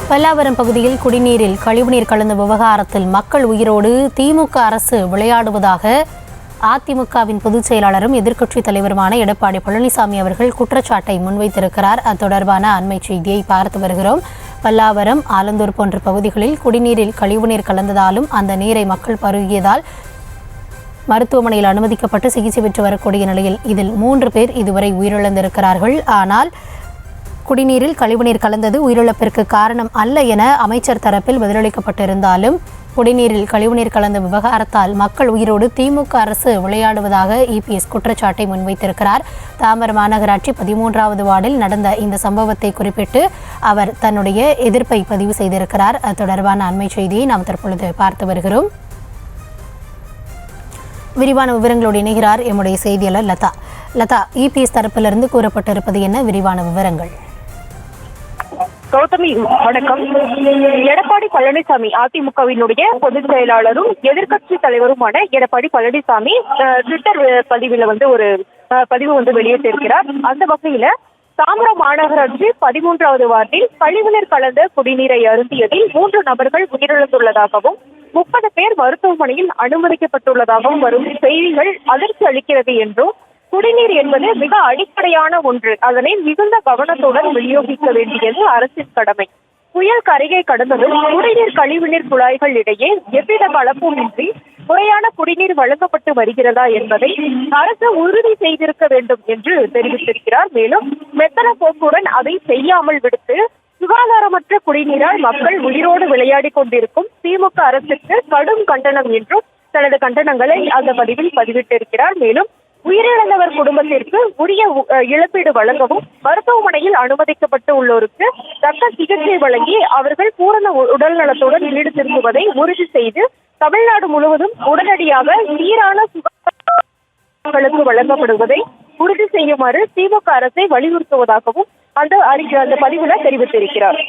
பல்லாவரம் பகுதியில் குடிநீரில் கழிவுநீர் கலந்த விவகாரத்தில் மக்கள் உயிரோடு திமுக அரசு விளையாடுவதாக அதிமுகவின் பொதுச் செயலாளரும் எதிர்க்கட்சித் தலைவருமான எடப்பாடி பழனிசாமி அவர்கள் குற்றச்சாட்டை முன்வைத்திருக்கிறார். அது தொடர்பான அண்மை செய்தியை பார்த்து வருகிறோம். பல்லாவரம், ஆலந்தூர் போன்ற பகுதிகளில் குடிநீரில் கழிவுநீர் கலந்ததாலும் அந்த நீரை மக்கள் பருகியதால் மருத்துவமனையில் அனுமதிக்கப்பட்டு சிகிச்சை பெற்று வரக்கூடிய நிலையில் இதில் 3 பேர் இதுவரை உயிரிழந்திருக்கிறார்கள். ஆனால் குடிநீரில் கழிவுநீர் கலந்தது உயிரிழப்பிற்கு காரணம் அல்ல என அமைச்சர் தரப்பில் பதிலளிக்கப்பட்டிருந்தாலும் குடிநீரில் கழிவுநீர் கலந்த விவகாரத்தால் மக்கள் உயிரோடு திமுக அரசு விளையாடுவதாக இபிஎஸ் குற்றச்சாட்டை முன்வைத்திருக்கிறார். தாம்பரம் மாநகராட்சி 13வது வார்டில் நடந்த இந்த சம்பவத்தை குறிப்பிட்டு அவர் தன்னுடைய எதிர்ப்பை பதிவு செய்திருக்கிறார். அது தொடர்பான அண்மை செய்தியை நாம் தற்பொழுது பார்த்து வருகிறோம். விரிவான விவரங்களோடு இணைகிறார் எம்முடைய செய்தியாளர் லதா. லதா, இபிஎஸ் தரப்பிலிருந்து கூறப்பட்டிருப்பது என்ன? விரிவான விவரங்கள். கௌதமி, வணக்கம். எடப்பாடி பழனிசாமி, அதிமுகவினுடைய பொதுச் செயலாளரும் எதிர்க்கட்சி தலைவருமான எடப்பாடி பழனிசாமி ட்விட்டர் பதிவில் ஒரு பதிவு வெளியிட்டிருக்கிறார். அந்த வகையில தாம்பரம் மாநகராட்சி 13வது வார்டில் கழிவுநீர் கலந்த குடிநீரை அருந்தியதில் 3 நபர்கள் உயிரிழந்துள்ளதாகவும் 30 பேர் மருத்துவமனையில் அனுமதிக்கப்பட்டுள்ளதாகவும் வரும் செய்திகள் அதிர்ச்சி அளிக்கிறது என்றும், குடிநீர் என்பது மிக அடிப்படையான ஒன்று, அதனை மிகுந்த கவனத்துடன் விநியோகிக்க வேண்டியது அரசின் கடமை. புயல் கரையை கடந்ததும் குடிநீர் கழிவுநீர் குழாய்கள் இடையே எவ்வித கலப்பும் இன்றி முறையான குடிநீர் வழங்கப்பட்டு வருகிறதா என்பதை அரசு உறுதி செய்திருக்க வேண்டும் என்று தெரிவித்திருக்கிறார். மேலும் மெத்தன போக்குடன் அதை செய்யாமல் விடுத்து சுகாதாரமற்ற குடிநீரால் மக்கள் உயிரோடு விளையாடி கொண்டிருக்கும் திமுக அரசுக்கு கடும் கண்டனம் என்றும் தனது கண்டனங்களை அந்த பதிவில் பதிவிட்டிருக்கிறார். மேலும் உயிரிழந்தவர் குடும்பத்திற்கு உரிய இழப்பீடு வழங்கவும், மருத்துவமனையில் அனுமதிக்கப்பட்டு உள்ளோருக்கு தக்க சிகிச்சை வழங்கி அவர்கள் பூரண உடல் நலத்துடன் வீடு திரும்புவதை உறுதி செய்து தமிழ்நாடு முழுவதும் உடனடியாக சீரான சுகாதாரங்களுக்கு வழங்கப்படுவதை உறுதி செய்யுமாறு திமுக அரசை வலியுறுத்துவதாகவும் அந்த பதிவுல தெரிவித்திருக்கிறார்.